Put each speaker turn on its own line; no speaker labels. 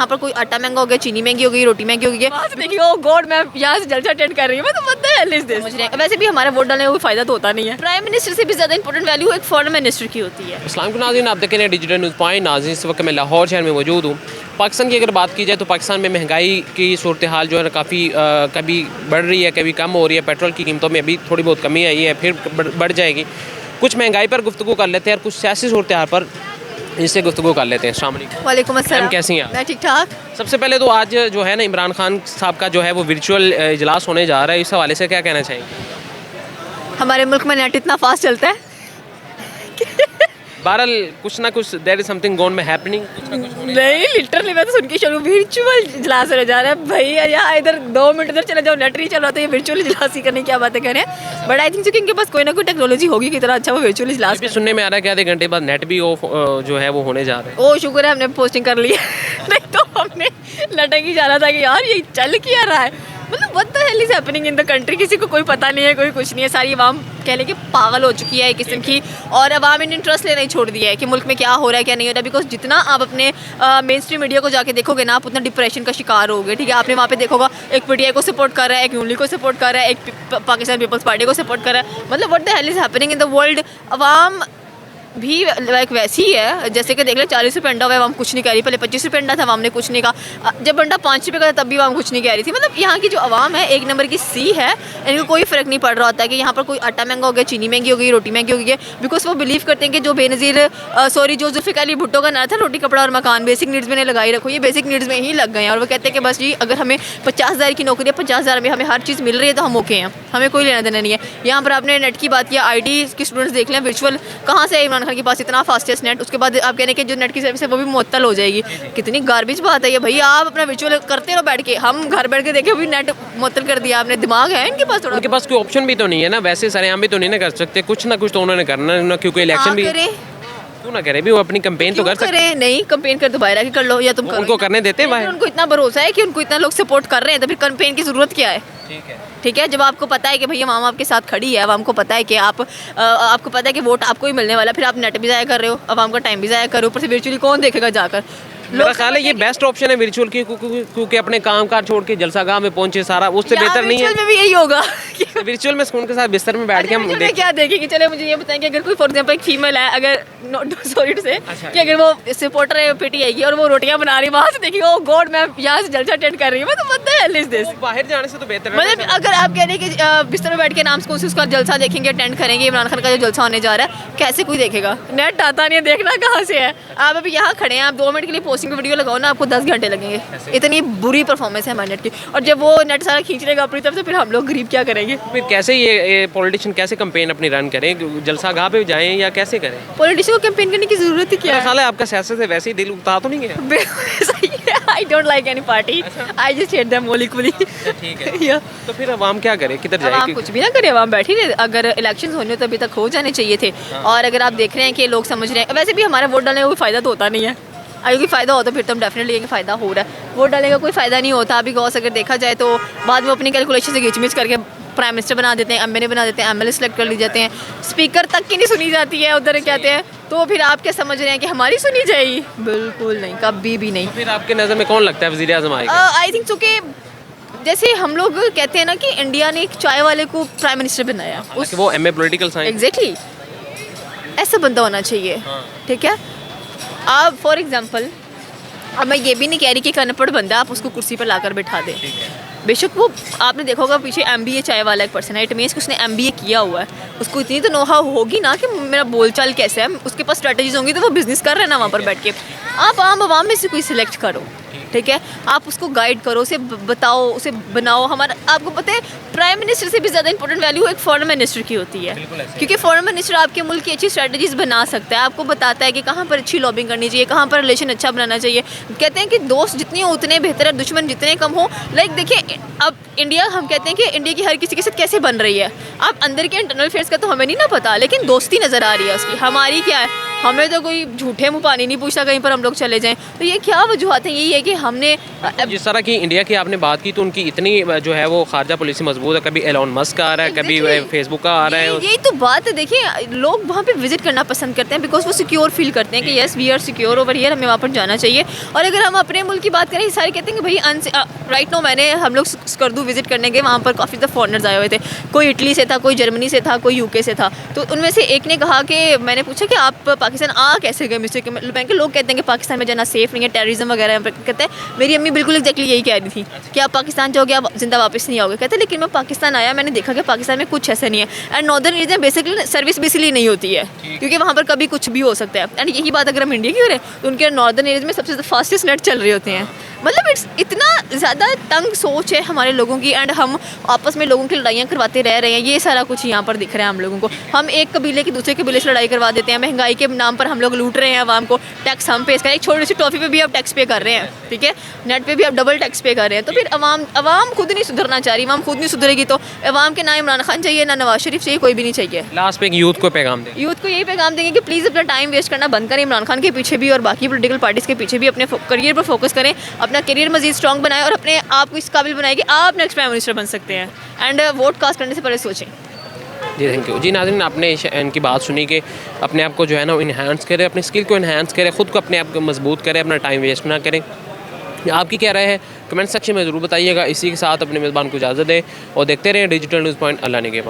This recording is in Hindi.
यहाँ पर कोई आटा महंगा हो गया, चीनी महंगी हो गई, रोटी महंगी हो गई है। देखिए ओ गॉड, मैं यहाँ से जलसा अटेंड कर रही हूँ, मैं तो पता है समझ रहे हैं। वैसे भी हमारा वोट डालने का कोई फायदा तो होता नहीं है। प्राइम मिनिस्टर से भी ज़्यादा इंपॉर्टेंट वैल्यू एक फॉरेन मिनिस्टर की होती है।
अस्सलाम वालेकुम नाज़रीन, आप देख रहे हैं डिजिटल न्यूज़ पॉइंट। नाज़रीन, इस वक्त मैं लाहौर शहर में मौजूद हूँ। पाकिस्तान की अगर बात की जाए तो पाकिस्तान में महंगाई की सूरत हाल जो है काफ़ी कभी बढ़ रही है, कभी कम हो रही है। पेट्रोल की कीमतों में अभी थोड़ी बहुत कमी आई है, फिर बढ़ जाएगी। कुछ महंगाई पर गुफ्तगू कर लेते हैं और कुछ सियासी सूरत हाल पर इससे गुफ्तगू कर लेते हैं। अस्सलाम वालेकुम।
वालेकुम अस्सलाम।
कैसी हैं आप?
मैं ठीक ठाक।
सबसे पहले तो आज जो है ना इमरान खान साहब का जो है वो वर्चुअल इजलास होने जा रहा है, इस हवाले से क्या कहना चाहेंगे?
हमारे मुल्क में नेट इतना फास्ट चलता है
बहरहाल कुछ ना कुछ देयर इज समथिंग गोन में हैपनिंग,
नहीं लिटरली मैं तो सुन के शुरू वर्चुअल इजलास होने जा रहा है भाई। यहाँ इधर 2 मिनट इधर चले जाओ, नेट नहीं चल रहा तो ये वर्चुअल इजलास ही करने की क्या बातें करें। बट आई थिंक सो कि इनके पास कोई ना कोई टेक्नोलॉजी होगी कि तरह अच्छा वो वर्चुअल इजलास
भी सुनने में आ रहा है कि आधे घंटे बाद नेट भी ऑफ जो है वो होने जा रहा है।
ओ शुक्र है हमने पोस्टिंग कर ली है नहीं तो हमने लटक ही जाना था कि यार ये चल क्या रहा है। मतलब what the hell is happening in the country, किसी को कोई पता नहीं है, कोई कुछ नहीं है। सारी आवाम कह लें कि पागल हो चुकी है एक किस्म की, और आवाम इन इंटरेस्ट लेना ही छोड़ दिया है कि मुल्क में क्या हो रहा है क्या नहीं हो रहा है। बिकॉज जितना आप अपने मेन स्ट्रीम मीडिया को जाके देखोगे ना, आप उतना डिप्रेशन का शिकार होगे। ठीक है, आपने वहाँ पे देखोगा एक पीटीआई को सपोर्ट कर रहा है, एक यूनली को सपोर्ट कर रहा है, एक पाकिस्तान पीपल्स पार्टी को सपोर्ट कर रहा है। मतलब what the hell is happening in the world. आवाम भी लाइक वैसी ही है, जैसे कि देख ले 40 रुपये अंडा हुआ है, हम कुछ नहीं कह रही। पहले 25 रुपये अंडा था, आवाम ने कुछ नहीं कहा। जब अंडा 5 रुपये का था तब भी आवाम कुछ नहीं कह रही थी। मतलब यहाँ की जो आवाम है एक नंबर की सी है, इनको कोई फ़र्क नहीं पड़ रहा होता है कि यहाँ पर कोई आटा महंगा हो गया, चीनी महंगी हो गई, रोटी महंगी हो गई है। बिकॉज वो बिलीव करते हैं कि जो बेनज़ीर जो जुल्फ़िकार अली भुट्टो का नारा था रोटी कपड़ा और मकान, बेसिक नीड्स में लगाई रखो, ये बेसिक नीड्स में ही लग गए हैं। और वो कहते हैं कि बस जी अगर हमें 50,000 की नौकरी है, 50,000 में हमें हर चीज़ मिल रही है तो हम ओके हैं, हमें कोई लेना देना नहीं है। यहाँ पर आपने नेट की बात किया, IT के स्टूडेंट्स देख लें, वर्चुअल कहाँ से है इमरान खान के पास इतना फास्टेस्ट नेट। उसके बाद आप कहने के जो नेट की सर्विस है वो भी मुअत्तल हो जाएगी। कितनी गार्बेज बात है ये भैया। आप अपना वर्चुअल करते रहो बैठ के, हम घर बैठ के देखे, भी नेट मुअत्तल कर दिया आपने। दिमाग है इनके पास थोड़ा?
उनके पास कोई ऑप्शन भी तो नहीं है ना, वैसे सरेआम भी तो नहीं ना कर सकते, कुछ ना कुछ तो उन्होंने करना है ना, क्योंकि इलेक्शन भी क्यों ना करे भी, वो अपनी कैंपेन तो कर सकते हैं।
नहीं कैंपेन कर तो बाहर आके कर लो, या तुम
उनको करने देते हैं।
उनको इतना भरोसा है कि उनको इतना लोग सपोर्ट कर रहे हैं तो फिर कैंपेन की जरूरत क्या है? ठीक है, जब आपको पता है कि भैया आवाम आपके साथ खड़ी है, आवाम को पता है कि आपको पता है कि वोट आपको ही मिलने वाला है, फिर आप नेट भी ज़ाया कर रहे हो, आवाम का टाइम भी ज़ाया कर रहे हो, ऊपर से वर्चुअली कौन देखेगा जाकर?
मेरा ख्याल है ये बेस्ट ऑप्शन है वर्चुअल की, क्योंकि अपने काम काज छोड़ के जलसागाह में पहुंचे सारा, उससे बेहतर नहीं है।
वर्चुअल में भी यही होगा
वर्चुअल में सुकून के साथ बिस्तर में बैठ के हम
क्या देखेंगे। चले मुझे ये बताएं कि अगर कोई फॉर एग्जांपल एक फीमेल है, अगर सॉरी से कि अगर वो सपोर्टर है पीटीआई की और वो रोटियां बना रही है, वहाँ से देखिए ओ गॉड, मैं यहाँ से जलसा अटेंड कर रही हूँ, मैं तो पता है
बाहर जाने से तो बेहतर है।
मतलब अगर आप कह रहे हैं कि बिस्तर में बैठ के नाम से उसका जलसा देखेंगे, अटेंड करेंगे, इमरान खान का जो जलसा होने जा रहा है, कैसे कोई देखेगा? नेट आता नहीं है, देखना कहाँ से है? आप अभी यहाँ खड़े हैं, आप 2 मिनट के लिए पोस्टिंग वीडियो लगाओ ना, आपको 10 घंटे लगेंगे। इतनी बुरी परफॉर्मेंस है हमारे नेट की, और जब वो नेट सारा खींच लेगा अपनी तरफ से, फिर हम लोग गरीब क्या करेंगे?
फिर कैसे ये पॉलिटिशियन कैसे कैंपेन अपनी रन करें, जलसागाह पे जाएं या कैसे करें?
पॉलिटिशियन को कैंपेन करने की जरूरत ही क्या है?
ख्याल है आपका सियासत से वैसे ही दिल उगता तो नहीं गया?
I don't like any party, I just hate them all equally.
ठीक है तो फिर आवाम क्या करे, किधर जाए?
आवाम कुछ भी ना करे, आवाम बैठी रहे। अगर इलेक्शंस होने तो अभी तक हो जाने चाहिए थे। और अगर आप देख रहे हैं कि लोग समझ रहे हैं, वैसे भी हमारा वोट डालने का कोई फ़ायदा तो होता नहीं है। अगर कोई फ़ायदा होता फिर तो हम डेफिनेटली ये फ़ायदा हो रहा है। वोट डालने का कोई फ़ायदा नहीं होता। अभी गौस अगर देखा जाए तो बाद में अपनी कैलकुलेशन से घिचमिच करके प्राइम मिनिस्टर बना देते हैं, MLA बना देते हैं, MLA सेलेक्ट कर ली जाते हैं, स्पीकर तक की नहीं सुनी जाती है उधर कहते हैं। तो फिर आप क्या समझ रहे हैं कि हमारी सुनी जाएगी? बिल्कुल नहीं, कभी भी नहीं।
तो फिर आपके नज़र में कौन लगता है वज़ीर आज़म आएगा?
आई थिंक सो कि जैसे हम लोग कहते हैं ना कि इंडिया ने एक चाय वाले को प्राइम मिनिस्टर बनाया,
वो MA पॉलिटिकल साइंस,
एग्जैक्टली ऐसा बंदा होना चाहिए। ठीक है, आप फॉर एग्जांपल, अब मैं ये भी नहीं कह रही कि अनपढ़ बंदा आप उसको कुर्सी पर लाकर बैठा दें। बेशक वो आपने देखा होगा पीछे MBA चाय वाला एक पर्सन है, इट मीन्स कि उसने MBA किया हुआ है, उसको इतनी तो नोहाउ होगी ना कि मेरा बोलचाल कैसे है, उसके पास स्ट्रेटजीज होंगी, तो वो बिजनेस कर रहे हैं ना वहाँ पर बैठ के। आप आवाम में से कोई सिलेक्ट करो, ठीक है, आप उसको गाइड करो, उसे बताओ, उसे बनाओ। हमारा आपको पता है प्राइम मिनिस्टर से भी ज़्यादा इंपॉर्टेंट वैल्यू एक फॉरेन मिनिस्टर की होती है, क्योंकि फॉरेन मिनिस्टर आपके मुल्क की अच्छी स्ट्रेटजीज बना सकता है, आपको बताता है कि कहाँ पर अच्छी लॉबिंग करनी चाहिए, कहाँ पर रिलेशन अच्छा बनाना चाहिए। कहते हैं कि दोस्त जितने हो उतने बेहतर है, दुश्मन जितने कम हो। लाइक देखिए अब इंडिया, हम कहते हैं कि इंडिया की हर किसी के साथ कैसे बन रही है। आप अंदर के इंटरनल अफेयर्स का तो हमें नहीं ना पता, लेकिन दोस्ती नज़र आ रही है उसकी। हमारी क्या है हमें तो कोई झूठे मुँह पानी नहीं पूछता कहीं पर हम लोग चले जाएं। तो ये क्या वजूहत है? यही है कि हमने
जिस तरह की इंडिया की आपने बात की तो उनकी इतनी जो है वो खारजा पॉलिसी मजबूत है, कभी एलोन मस्क आ रहा है, कभी फेसबुक का आ रहा है।
यही तो बात है। देखिए लोग वहाँ पे विजिट करना पसंद करते हैं बिकॉज वो सिक्योर फील करते हैं कि yes we are secure over here, हमें वहाँ पर जाना चाहिए। और अगर हम अपने मुल्क की बात करें, सारे कहते हैं कि भाई राइट नो हम लोग स्कर्दू विजिट करने गए, वहाँ पर काफ़ी ज़्यादा फॉरनर्स आए हुए थे, कोई इटली से था, कोई जर्मनी से था, कोई यूके से था। तो उनमें से एक ने कहा कि मैंने पूछा कि आप पाकिस्तान आ कैसे गए मिस्टर के? लोग कहते हैं कि पाकिस्तान में जाना सेफ़ नहीं है, टेररिज्म वगैरह कहते हैं। मेरी अम्मी बिल्कुल एग्जैक्टली यही कह रही थी कि आप पाकिस्तान जाओगे आप जिंदा वापस नहीं आओगे। कहते लेकिन मैं पाकिस्तान आया, मैंने देखा कि पाकिस्तान में कुछ ऐसा नहीं है। And northern region basically service basically नहीं होती है क्योंकि वहाँ पर कभी कुछ भी हो सकता है। एंड यही बात अगर हम इंडिया की करें तो उनके नॉर्दर्न एरिया में सबसे फास्टेस्ट नेट चल रहे होते हैं। मतलब इट्स इतना ज़्यादा तंग सोच है हमारे लोगों की। एंड हम आपस में लोगों की लड़ाइयाँ करवाते रह रहे हैं। ये सारा कुछ यहाँ पर दिख रहा है हम लोगों को। हम एक कबीले की दूसरे कबीले से लड़ाई करवा देते हैं, महंगाई के नाम पर हम लोग लूट रहे हैं आवाम को, टैक्स हम पे कर रहे हैं, एक छोटी सी टॉफ़ी पे भी आप टैक्स पे कर रहे हैं, ठीक है, नेट पे भी आप डबल टैक्स पे कर रहे हैं। तो फिर अवाम खुद नहीं सुधरना चाह रही, अवाम खुद नहीं सुधरेगी तो अवाम के ना इमरान खान चाहिए ना नवाज शरीफ चाहिए, कोई भी नहीं चाहिए।
लास्ट पे एक यूथ को पैगाम दें।
यूथ को यही पैगाम देंगे कि प्लीज़ अपना टाइम वेस्ट करना बंद करें, इमरान खान के पीछे भी और बाकी पॉलिटिकल पार्टीज़ के पीछे भी अपने करियर पर फोकस करें, अपना करियर मजीद स्ट्रॉन्ग बनाएं और अपने आप को इस काबिल बनाएं कि आप नेक्स्ट प्राइम मिनिस्टर बन सकते हैं। एंड वोट कास्ट करने से पहले सोचें।
जी थैंक यू। जी नाज़रीन, आपने इनकी बात सुनी कि अपने आप को जो है ना इन्हांस करें, अपनी स्किल को इन्हांस करें, ख़ुद को अपने आप को मजबूत करें, अपना टाइम वेस्ट ना करें। आपकी क्या राय है कमेंट सेक्शन में ज़रूर बताइएगा। इसी के साथ अपने मेज़बान को इजाज़त दें और देखते रहें डिजिटल न्यूज़ पॉइंट। अल्लाह ने के बाद।